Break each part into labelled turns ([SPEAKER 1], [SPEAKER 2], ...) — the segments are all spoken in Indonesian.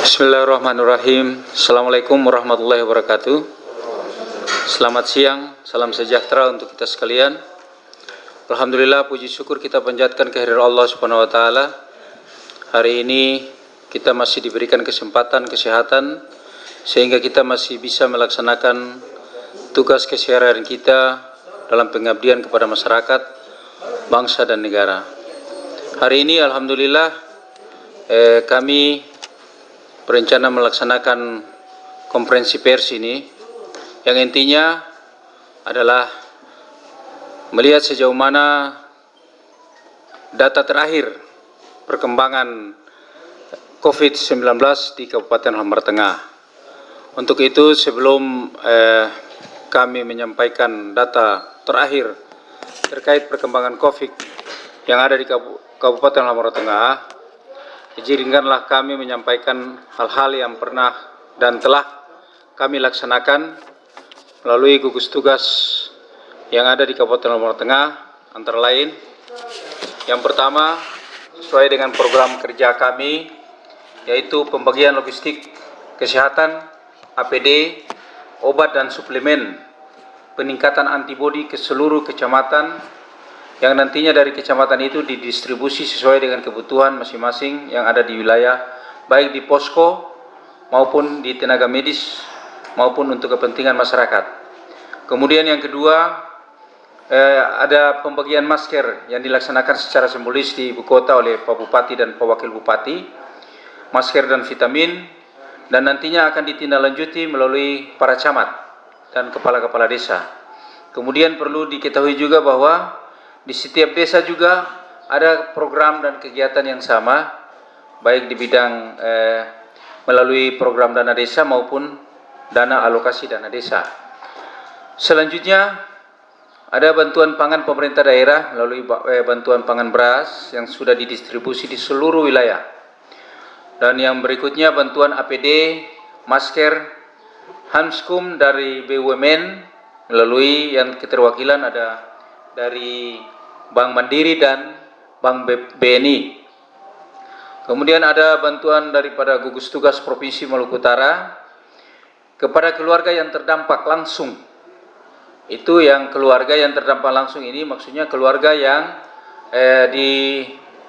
[SPEAKER 1] Bismillahirrahmanirrahim. Assalamualaikum warahmatullahi wabarakatuh. Selamat siang, salam sejahtera untuk kita sekalian. Alhamdulillah, puji syukur kita panjatkan kehadirat Allah Subhanahu wa taala. Hari ini kita masih diberikan kesempatan kesehatan sehingga kita masih bisa melaksanakan tugas keseharian kita dalam pengabdian kepada masyarakat, bangsa dan negara. Hari ini alhamdulillah kami berencana melaksanakan konferensi pers ini yang intinya adalah melihat sejauh mana data terakhir perkembangan COVID-19 di Kabupaten Halmahera Tengah. Untuk itu sebelum kami menyampaikan data terakhir terkait perkembangan COVID yang ada di Kabupaten Halmahera Tengah, izinkanlah kami menyampaikan hal-hal yang pernah dan telah kami laksanakan melalui gugus tugas yang ada di Kabupaten Halmahera Tengah, antara lain yang pertama sesuai dengan program kerja kami, yaitu pembagian logistik kesehatan, APD, obat dan suplemen, peningkatan antibodi ke seluruh kecamatan yang nantinya dari kecamatan itu didistribusi sesuai dengan kebutuhan masing-masing yang ada di wilayah, baik di posko maupun di tenaga medis maupun untuk kepentingan masyarakat. Kemudian yang kedua, ada pembagian masker yang dilaksanakan secara simbolis di ibu kota oleh Pak Bupati dan Pak Wakil Bupati, masker dan vitamin, dan nantinya akan ditindaklanjuti melalui para camat dan kepala-kepala desa. Kemudian perlu diketahui juga bahwa di setiap desa juga ada program dan kegiatan yang sama, baik di bidang melalui program dana desa maupun dana alokasi dana desa. Selanjutnya ada bantuan pangan pemerintah daerah melalui bantuan pangan beras yang sudah didistribusi di seluruh wilayah. Dan yang berikutnya bantuan APD, masker, Hanskum dari BUMN melalui yang keterwakilan ada dari Bank Mandiri dan Bank BNI. Kemudian ada bantuan daripada gugus tugas Provinsi Maluku Utara kepada keluarga yang terdampak langsung. Itu yang keluarga yang terdampak langsung ini maksudnya keluarga yang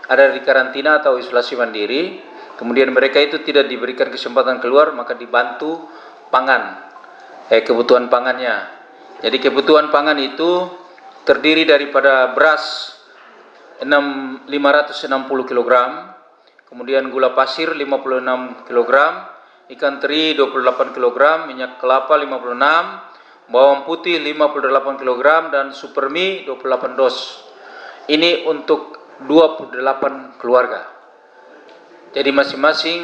[SPEAKER 1] ada di karantina atau isolasi mandiri. Kemudian mereka itu tidak diberikan kesempatan keluar, maka dibantu pangan, kebutuhan pangannya. Jadi kebutuhan pangan itu terdiri daripada beras 560 kg, kemudian gula pasir 56 kg, ikan teri 28 kg, minyak kelapa 56, bawang putih 58 kg, dan supermi 28 dos. Ini untuk 28 keluarga. Jadi masing-masing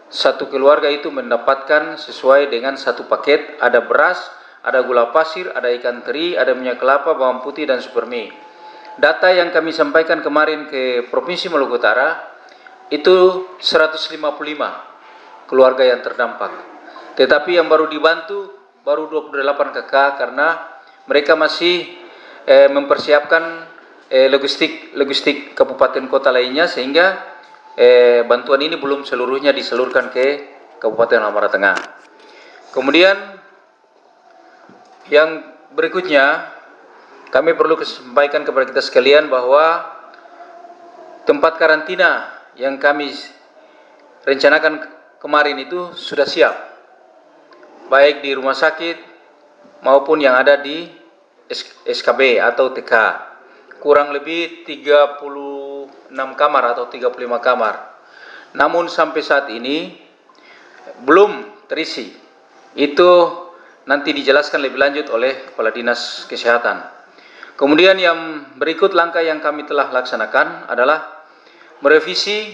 [SPEAKER 1] satu keluarga itu mendapatkan sesuai dengan satu paket, ada beras, ada gula pasir, ada ikan teri, ada minyak kelapa, bawang putih, dan supermi. Data yang kami sampaikan kemarin ke Provinsi Maluku Utara itu 155 keluarga yang terdampak. Tetapi yang baru dibantu baru 28 kakak karena mereka masih mempersiapkan logistik kabupaten kota lainnya, sehingga bantuan ini belum seluruhnya disalurkan ke Kabupaten Halmahera Tengah. Kemudian yang berikutnya, kami perlu sampaikan kepada kita sekalian bahwa tempat karantina yang kami rencanakan kemarin itu sudah siap, baik di rumah sakit maupun yang ada di SKB atau TK. Kurang lebih 36 kamar atau 35 kamar. Namun sampai saat ini belum terisi. Itu nanti dijelaskan lebih lanjut oleh Kepala Dinas Kesehatan. Kemudian yang berikut langkah yang kami telah laksanakan adalah merevisi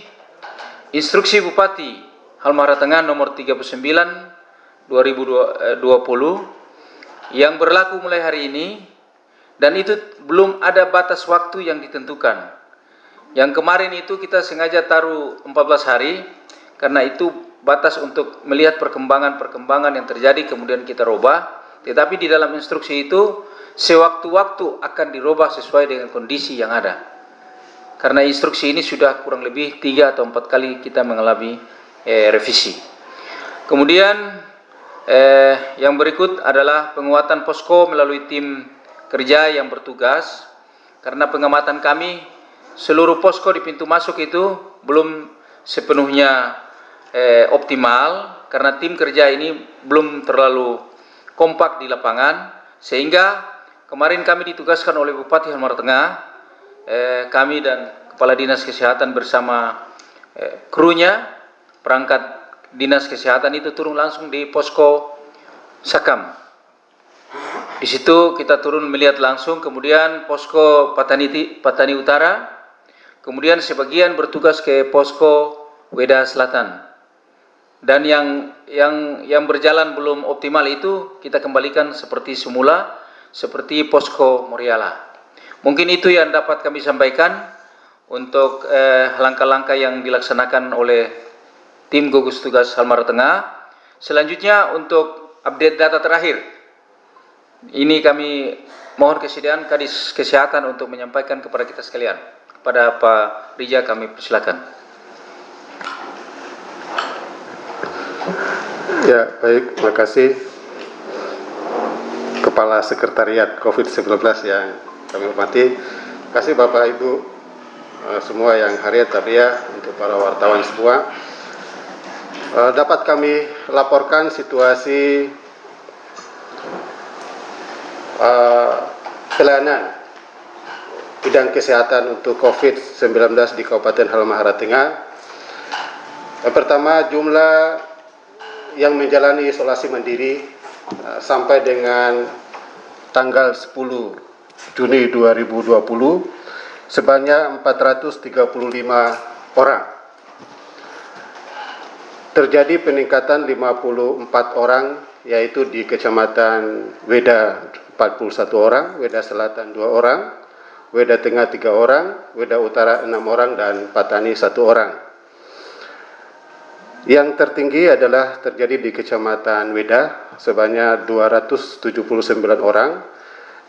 [SPEAKER 1] Instruksi Bupati Halmahera Tengah nomor 39 2020 yang berlaku mulai hari ini, dan itu belum ada batas waktu yang ditentukan. Yang kemarin itu kita sengaja taruh 14 hari karena itu batas untuk melihat perkembangan yang terjadi, kemudian kita robah. Tetapi di dalam instruksi itu sewaktu-waktu akan dirubah sesuai dengan kondisi yang ada. Karena instruksi ini sudah kurang lebih 3 atau 4 kali kita mengalami revisi. Kemudian yang berikut adalah penguatan posko melalui tim kerja yang bertugas, karena pengamatan kami seluruh posko di pintu masuk itu belum sepenuhnya optimal, karena tim kerja ini belum terlalu kompak di lapangan, sehingga kemarin kami ditugaskan oleh Bupati Halmahera Tengah, kami dan Kepala Dinas Kesehatan bersama krunya, perangkat Dinas Kesehatan itu turun langsung di posko Sakam. Di situ kita turun melihat langsung, kemudian posko Patani Utara, kemudian sebagian bertugas ke posko Weda Selatan. Dan yang berjalan belum optimal itu kita kembalikan seperti semula, seperti posko Moriala. Mungkin itu yang dapat kami sampaikan untuk langkah-langkah yang dilaksanakan oleh tim gugus tugas Halmahera Tengah. Selanjutnya untuk update data terakhir, ini kami mohon kesediaan Kadis Kesehatan untuk menyampaikan kepada kita sekalian. Kepada Pak Rija kami persilakan.
[SPEAKER 2] Ya, baik, terima kasih Kepala Sekretariat COVID-19 yang kami hormati. Terima kasih Bapak Ibu semua yang hadir tadi ya, untuk para wartawan semua. Dapat kami laporkan situasi pelayanan bidang kesehatan untuk COVID-19 di Kabupaten Halmahera Tengah. Yang pertama, jumlah yang menjalani isolasi mandiri sampai dengan tanggal 10 Juni 2020 sebanyak 435 orang. Terjadi peningkatan 54 orang, yaitu di Kecamatan Weda 41 orang, Weda Selatan 2 orang, Weda Tengah 3 orang, Weda Utara 6 orang, dan Patani 1 orang. Yang tertinggi adalah terjadi di Kecamatan Weda sebanyak 279 orang,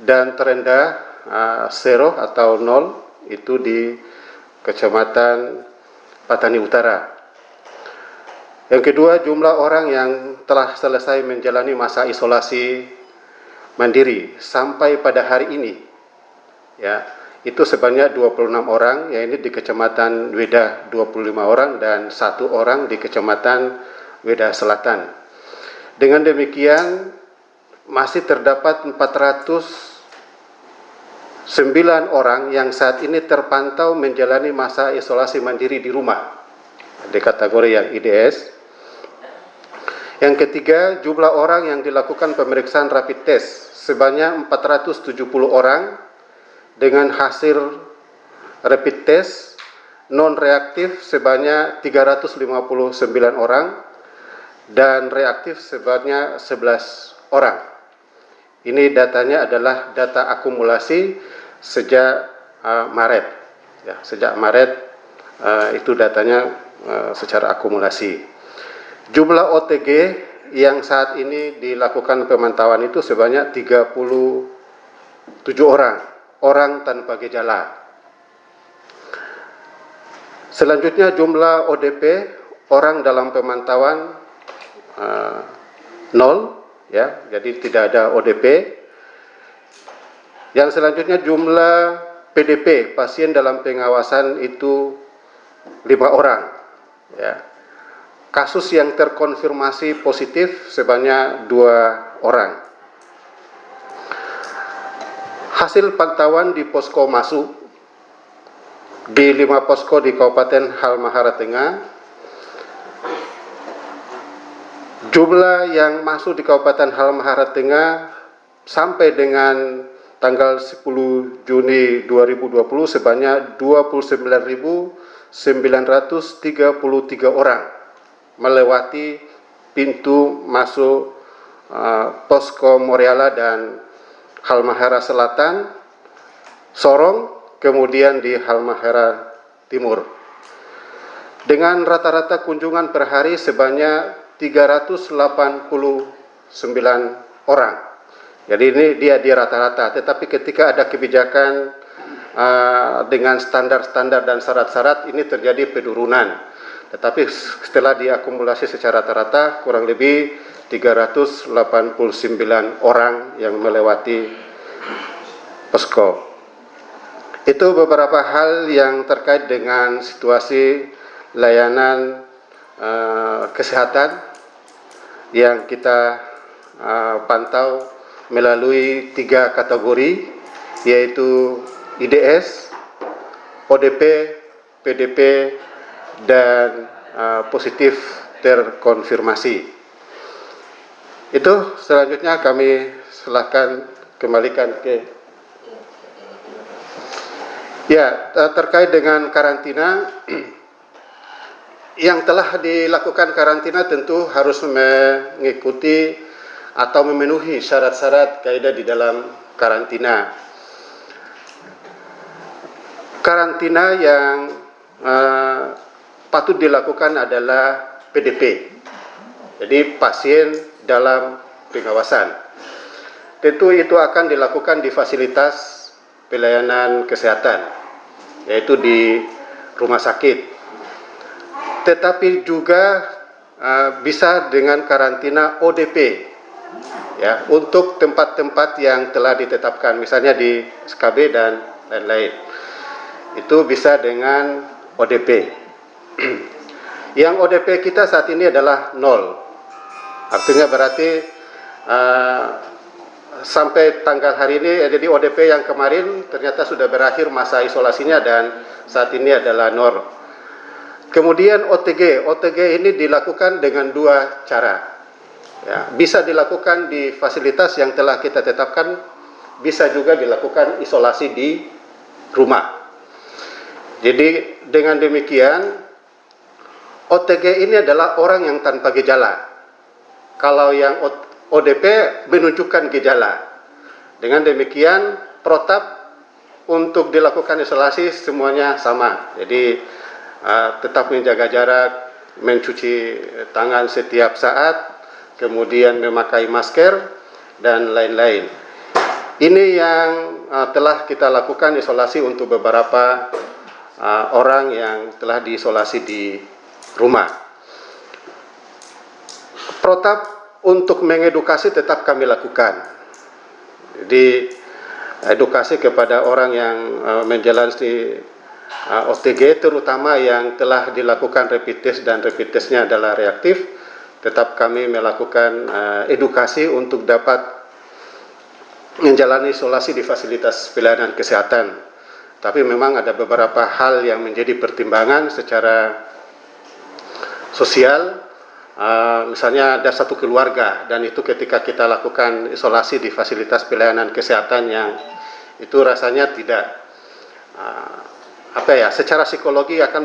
[SPEAKER 2] dan terendah 0 atau 0 itu di Kecamatan Patani Utara. Yang kedua, jumlah orang yang telah selesai menjalani masa isolasi mandiri sampai pada hari ini, ya, itu sebanyak 26 orang, yaitu di Kecamatan Weda 25 orang dan 1 orang di Kecamatan Weda Selatan. Dengan demikian, masih terdapat 409 orang yang saat ini terpantau menjalani masa isolasi mandiri di rumah, di kategori yang IDS. Yang ketiga, jumlah orang yang dilakukan pemeriksaan rapid test sebanyak 470 orang dengan hasil rapid test non-reaktif sebanyak 359 orang dan reaktif sebanyak 11 orang. Ini datanya adalah data akumulasi sejak Maret. Ya, sejak Maret itu datanya secara akumulasi. Jumlah OTG yang saat ini dilakukan pemantauan itu sebanyak 37 orang tanpa gejala. Selanjutnya jumlah ODP, orang dalam pemantauan 0, ya, jadi tidak ada ODP. Yang selanjutnya jumlah PDP, pasien dalam pengawasan itu 5 orang, ya. Kasus yang terkonfirmasi positif sebanyak 2 orang. Hasil pantauan di posko masuk di 5 posko di Kabupaten Halmahera Tengah, jumlah yang masuk di Kabupaten Halmahera Tengah sampai dengan tanggal 10 Juni 2020 sebanyak 29.933 orang melewati pintu masuk posko Moriala dan Halmahera Selatan, Sorong, kemudian di Halmahera Timur. Dengan rata-rata kunjungan per hari sebanyak 389 orang. Jadi ini dia di rata-rata, tetapi ketika ada kebijakan dengan standar-standar dan syarat-syarat, ini terjadi penurunan. Tetapi setelah diakumulasi secara rata-rata kurang lebih 389 orang yang melewati posko. Itu beberapa hal yang terkait dengan situasi layanan kesehatan yang kita pantau melalui 3 kategori, yaitu IDS, ODP, PDP, dan positif terkonfirmasi. Itu selanjutnya kami silakan kembalikan ke terkait dengan karantina. Yang telah dilakukan karantina tentu harus mengikuti atau memenuhi syarat-syarat kaidah di dalam karantina. Karantina yang patut dilakukan adalah PDP, jadi pasien dalam pengawasan. Tentu itu akan dilakukan di fasilitas pelayanan kesehatan, yaitu di rumah sakit. Tetapi juga bisa dengan karantina ODP, ya, untuk tempat-tempat yang telah ditetapkan, misalnya di SKB dan lain-lain. Itu bisa dengan ODP. Yang ODP kita saat ini adalah 0. Artinya berarti sampai tanggal hari ini, jadi ODP yang kemarin ternyata sudah berakhir masa isolasinya dan saat ini adalah 0. Kemudian OTG ini dilakukan dengan 2 cara. Ya, bisa dilakukan di fasilitas yang telah kita tetapkan, bisa juga dilakukan isolasi di rumah. Jadi dengan demikian, OTG ini adalah orang yang tanpa gejala. Kalau yang ODP menunjukkan gejala. Dengan demikian, protap untuk dilakukan isolasi semuanya sama. Jadi tetap menjaga jarak, mencuci tangan setiap saat, kemudian memakai masker, dan lain-lain. Ini yang telah kita lakukan isolasi untuk beberapa orang yang telah diisolasi di rumah. Protap untuk mengedukasi tetap kami lakukan. Jadi edukasi kepada orang yang menjalani OTG, terutama yang telah dilakukan rapid test dan rapid testnya adalah reaktif, tetap kami melakukan edukasi untuk dapat menjalani isolasi di fasilitas pelayanan kesehatan. Tapi memang ada beberapa hal yang menjadi pertimbangan secara sosial. Misalnya ada satu keluarga, dan itu ketika kita lakukan isolasi di fasilitas pelayanan kesehatan yang itu rasanya tidak secara psikologi akan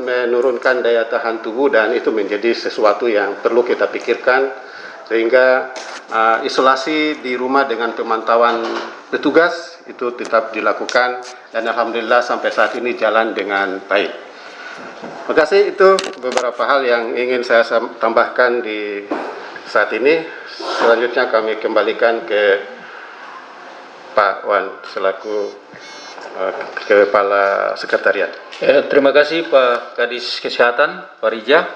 [SPEAKER 2] menurunkan daya tahan tubuh, dan itu menjadi sesuatu yang perlu kita pikirkan, sehingga isolasi di rumah dengan pemantauan petugas itu tetap dilakukan, dan alhamdulillah sampai saat ini jalan dengan baik. Terima kasih, itu beberapa hal yang ingin saya tambahkan di saat ini. Selanjutnya kami kembalikan ke Pak Wan selaku Kepala Sekretariat.
[SPEAKER 1] Terima kasih Pak Kadis Kesehatan, Pak Rija.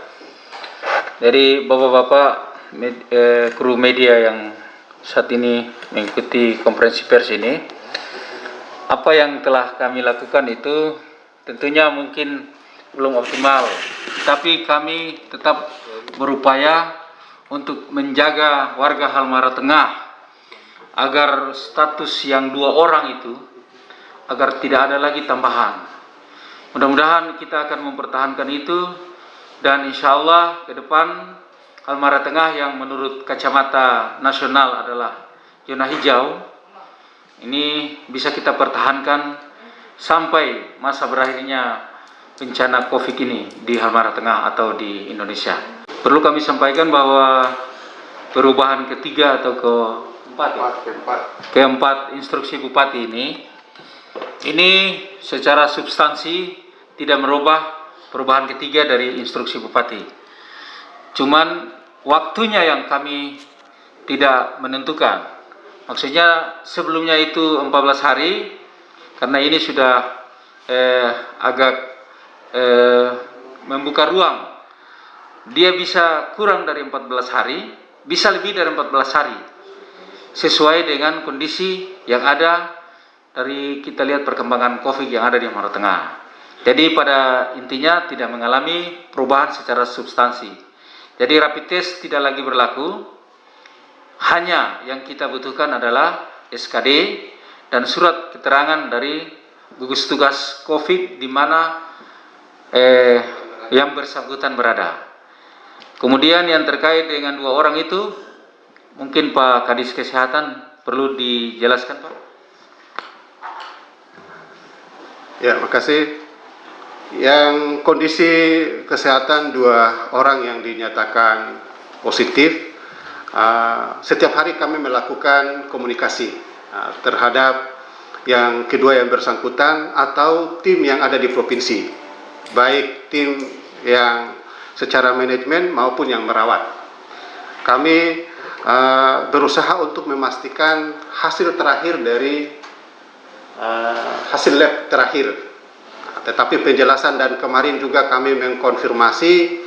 [SPEAKER 1] Dari bapak-bapak kru media yang saat ini mengikuti konferensi pers ini, apa yang telah kami lakukan itu tentunya mungkin belum optimal, tapi kami tetap berupaya untuk menjaga warga Halmahera Tengah agar status yang 2 orang itu agar tidak ada lagi tambahan. Mudah-mudahan kita akan mempertahankan itu, dan insya Allah ke depan Halmahera Tengah yang menurut kacamata nasional adalah zona hijau, ini bisa kita pertahankan sampai masa berakhirnya bencana COVID ini di Halmahera Tengah atau di Indonesia. Perlu kami sampaikan bahwa perubahan ketiga atau keempat instruksi Bupati ini secara substansi tidak merubah perubahan ketiga dari instruksi Bupati. Cuman waktunya yang kami tidak menentukan. Maksudnya sebelumnya itu 14 hari, karena ini sudah agak membuka ruang, dia bisa kurang dari 14 hari, bisa lebih dari 14 hari, sesuai dengan kondisi yang ada dari kita lihat perkembangan COVID yang ada di Halmahera Tengah. Jadi pada intinya tidak mengalami perubahan secara substansi. Jadi rapid test tidak lagi berlaku, hanya yang kita butuhkan adalah SKD dan surat keterangan dari gugus tugas COVID di mana yang bersangkutan berada. Kemudian yang terkait dengan 2 orang itu, mungkin Pak Kadis Kesehatan perlu dijelaskan, Pak.
[SPEAKER 2] Ya, makasih. Yang kondisi kesehatan 2 orang yang dinyatakan positif, setiap hari kami melakukan komunikasi terhadap yang kedua yang bersangkutan atau tim yang ada di provinsi, baik tim yang secara manajemen maupun yang merawat. Kami berusaha untuk memastikan hasil terakhir dari hasil lab terakhir. Tetapi penjelasan dan kemarin juga kami mengkonfirmasi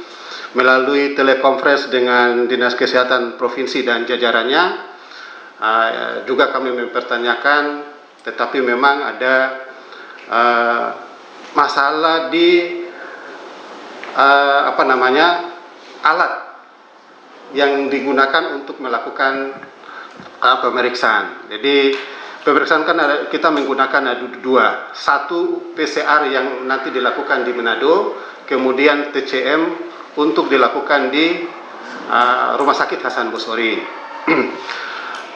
[SPEAKER 2] melalui telekonferensi dengan Dinas Kesehatan Provinsi dan jajarannya, juga kami mempertanyakan, tetapi memang ada masalah di alat yang digunakan untuk melakukan pemeriksaan. Jadi pemeriksaan kan kita menggunakan ada 2, satu PCR yang nanti dilakukan di Manado, kemudian TCM untuk dilakukan di Rumah Sakit Hasan Basori.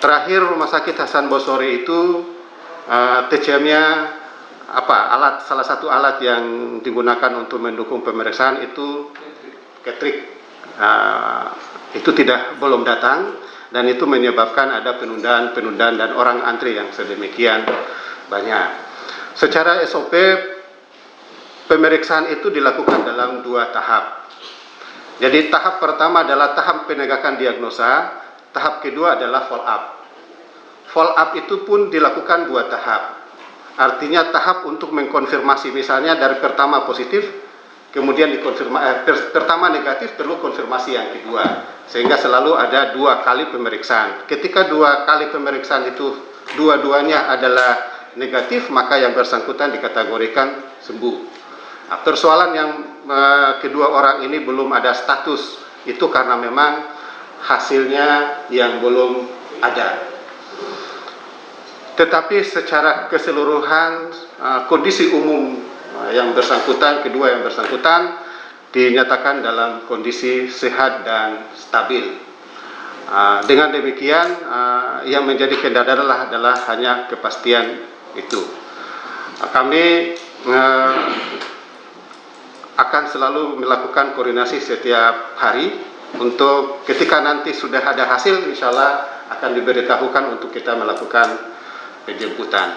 [SPEAKER 2] Terakhir Rumah Sakit Hasan Basori itu TCM-nya salah satu alat yang digunakan untuk mendukung pemeriksaan itu Ketrik. Itu belum datang dan itu menyebabkan ada penundaan dan orang antri yang sedemikian banyak. Secara SOP pemeriksaan itu dilakukan dalam 2 tahap. Jadi tahap pertama adalah tahap penegakan diagnosa, tahap kedua adalah follow up. Follow up itu pun dilakukan 2 tahap. Artinya tahap untuk mengkonfirmasi, misalnya dari pertama positif, kemudian pertama negatif, perlu konfirmasi yang kedua, sehingga selalu ada 2 kali pemeriksaan. Ketika 2 kali pemeriksaan itu dua-duanya adalah negatif, maka yang bersangkutan dikategorikan sembuh. Nah, persoalan yang kedua orang ini belum ada status, itu karena memang hasilnya yang belum ada. Tetapi secara keseluruhan kondisi umum yang bersangkutan, kedua yang bersangkutan dinyatakan dalam kondisi sehat dan stabil. Dengan demikian yang menjadi kendala adalah hanya kepastian itu. Kami akan selalu melakukan koordinasi setiap hari untuk ketika nanti sudah ada hasil, insya Allah akan diberitahukan untuk kita melakukan penjemputan.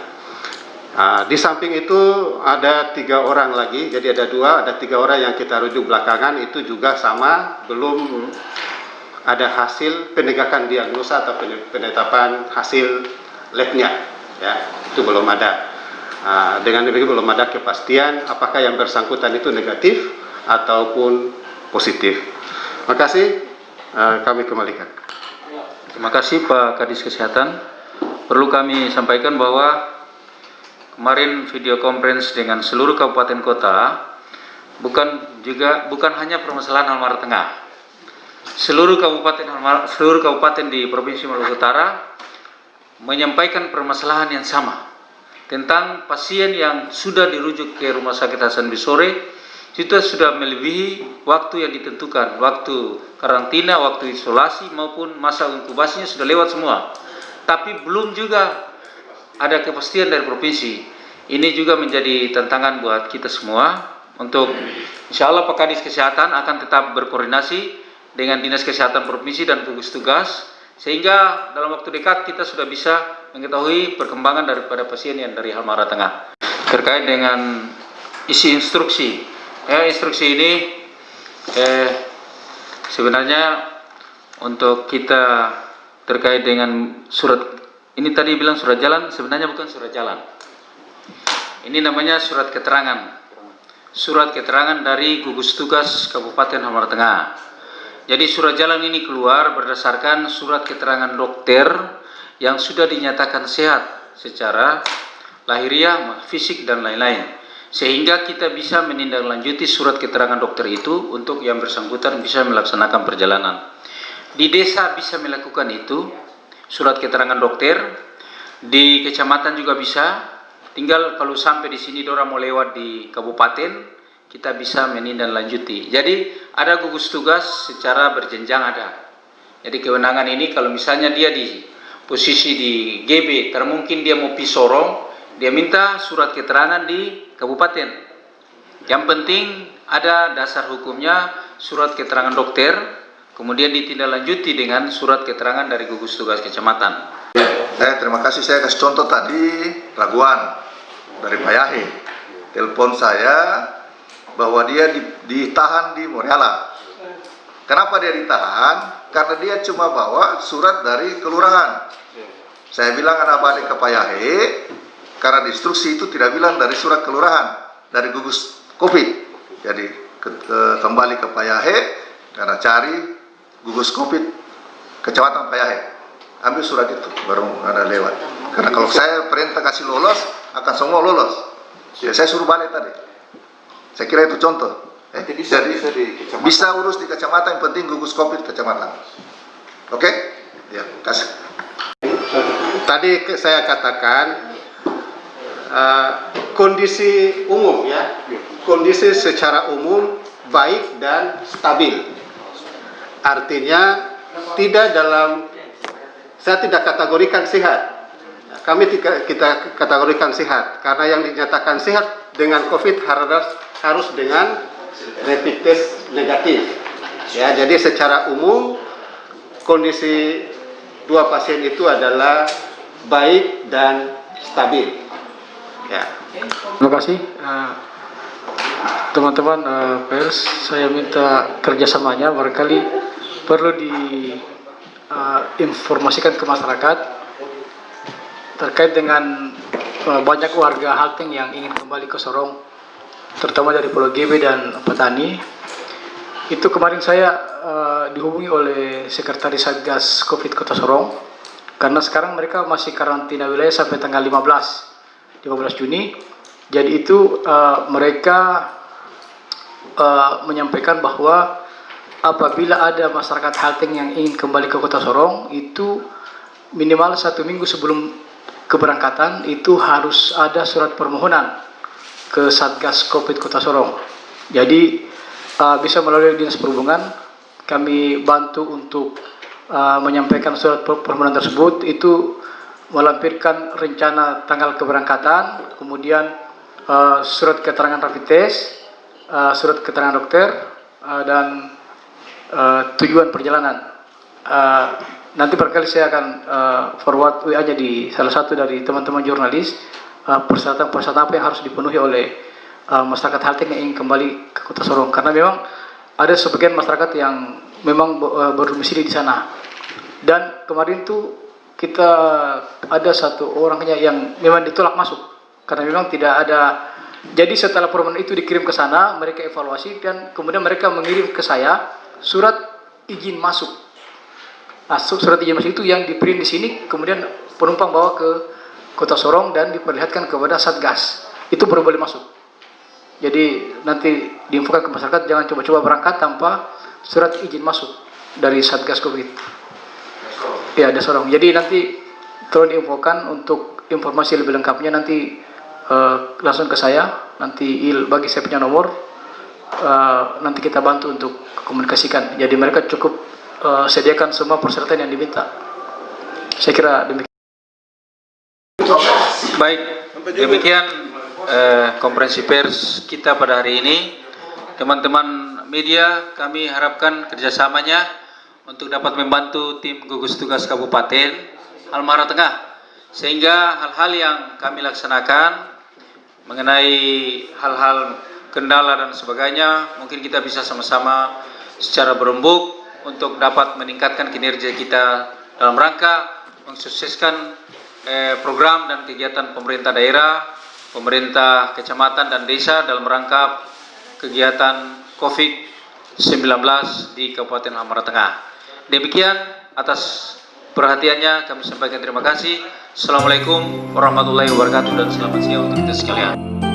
[SPEAKER 2] Di samping itu ada 3 orang lagi, jadi ada 3 orang yang kita rujuk belakangan, itu juga sama, belum ada hasil penegakan diagnosa atau penetapan hasil labnya, ya, itu belum ada. Dengan demikian belum ada kepastian apakah yang bersangkutan itu negatif ataupun positif. Terima kasih, kami kembalikan.
[SPEAKER 1] Terima kasih Pak Kadis Kesehatan. Perlu kami sampaikan bahwa kemarin video conference dengan seluruh kabupaten kota bukan hanya permasalahan Halmahera Tengah. Seluruh kabupaten di Provinsi Maluku Utara menyampaikan permasalahan yang sama tentang pasien yang sudah dirujuk ke Rumah Sakit Hasan Basori, itu sudah melebihi waktu yang ditentukan, waktu karantina, waktu isolasi maupun masa inkubasinya sudah lewat semua. Tapi belum juga ada kepastian dari provinsi. Ini juga menjadi tantangan buat kita semua untuk insya Allah Pak Kadis Kesehatan akan tetap berkoordinasi dengan Dinas Kesehatan Provinsi dan gugus tugas, sehingga dalam waktu dekat kita sudah bisa mengetahui perkembangan daripada pasien yang dari Halmahera Tengah. Terkait dengan isi instruksi, instruksi ini sebenarnya untuk kita terkait dengan surat, ini tadi bilang surat jalan, sebenarnya bukan surat jalan. Ini namanya surat keterangan. surat keterangan dari gugus tugas Kabupaten Halmahera Tengah. Jadi surat jalan ini keluar berdasarkan surat keterangan dokter yang sudah dinyatakan sehat secara lahiriah, fisik dan lain-lain. Sehingga kita bisa menindaklanjuti surat keterangan dokter itu untuk yang bersangkutan bisa melaksanakan perjalanan. Di desa bisa melakukan itu, surat keterangan dokter, di kecamatan juga bisa. Tinggal kalau sampai di sini orang mau lewat di kabupaten, kita bisa menindaklanjuti. Jadi ada gugus tugas secara berjenjang ada. Jadi kewenangan ini kalau misalnya dia di posisi di GB, termungkin dia mau pi Sorong, dia minta surat keterangan di kabupaten. Yang penting ada dasar hukumnya surat keterangan dokter, kemudian ditindaklanjuti dengan surat keterangan dari gugus tugas kecamatan.
[SPEAKER 3] Terima kasih. Saya kasih contoh tadi Raguan dari Pak Yahe. Telepon saya bahwa dia ditahan di Moreala. Kenapa dia ditahan? Karena dia cuma bawa surat dari kelurahan. Saya bilang anak balik ke Pak Yahe, karena di instruksi itu tidak bilang dari surat kelurahan, dari gugus COVID. Jadi kembali ke Pak Yahe, karena cari gugus COVID kecamatan Pak Yahe. Ambil surat itu, baru ada lewat. Karena kalau saya perintah kasih lolos, akan semua lolos. Ya, saya suruh balik tadi. Saya kira itu contoh. Jadi bisa urus di kecamatan, yang penting gugus COVID kecamatan. Oke? Ya, kasih.
[SPEAKER 2] Tadi saya katakan kondisi umum ya, kondisi secara umum baik dan stabil. Artinya tidak dalam, saya tidak kategorikan sehat. Kami kita kategorikan sehat karena yang dinyatakan sehat dengan COVID harus dengan rapid test negatif. Ya, jadi secara umum kondisi dua pasien itu adalah baik dan stabil. Ya.
[SPEAKER 4] Terima kasih teman-teman pers. Saya minta kerjasamanya, barangkali perlu diinformasikan ke masyarakat terkait dengan banyak warga Halteng yang ingin kembali ke Sorong, terutama dari Pulau GB dan Petani. Itu kemarin saya dihubungi oleh Sekretaris Satgas COVID Kota Sorong, karena sekarang mereka masih karantina wilayah sampai tanggal 15 Juni. Jadi itu mereka menyampaikan bahwa apabila ada masyarakat Halteng yang ingin kembali ke Kota Sorong, itu minimal 1 minggu sebelum keberangkatan itu harus ada surat permohonan ke Satgas COVID Kota Sorong. Jadi bisa melalui Dinas Perhubungan kami bantu untuk menyampaikan surat permohonan tersebut. Itu melampirkan rencana tanggal keberangkatan, kemudian surat keterangan rapid test, surat keterangan dokter, dan tujuan perjalanan. Nanti barangkali saya akan forward WA-nya di salah satu dari teman-teman jurnalis, persyaratan-persyaratan apa yang harus dipenuhi oleh masyarakat Halteng yang ingin kembali ke Kota Sorong, karena memang ada sebagian masyarakat yang memang berdomisili di sana. Dan kemarin tuh kita ada satu orangnya yang memang ditolak masuk karena memang tidak ada. Jadi setelah permohonan itu dikirim ke sana, mereka evaluasi dan kemudian mereka mengirim ke saya surat izin masuk. Nah, surat izin masuk itu yang di-print di sini, kemudian penumpang bawa ke Kota Sorong dan diperlihatkan kepada Satgas. Itu baru boleh masuk. Jadi nanti diinfokan ke masyarakat jangan coba-coba berangkat tanpa surat izin masuk dari Satgas COVID. Ya, ada Sorong. Jadi nanti tolong diinfokan untuk informasi lebih lengkapnya nanti langsung ke saya. Nanti bagi saya punya nomor. Nanti kita bantu untuk komunikasikan. Jadi mereka cukup sediakan semua persyaratan yang diminta. Saya kira demikian.
[SPEAKER 1] Baik, demikian konferensi pers kita pada hari ini. Teman-teman media, kami harapkan kerjasamanya untuk dapat membantu tim gugus tugas Kabupaten Halmahera Tengah, sehingga hal-hal yang kami laksanakan mengenai hal-hal kendala dan sebagainya, mungkin kita bisa sama-sama secara berembuk untuk dapat meningkatkan kinerja kita dalam rangka mensukseskan program dan kegiatan pemerintah daerah, pemerintah kecamatan dan desa dalam rangka kegiatan COVID-19 di Kabupaten Halmahera Tengah. Demikian, atas perhatiannya kami sampaikan terima kasih. Assalamualaikum warahmatullahi wabarakatuh dan selamat siang untuk kita sekalian.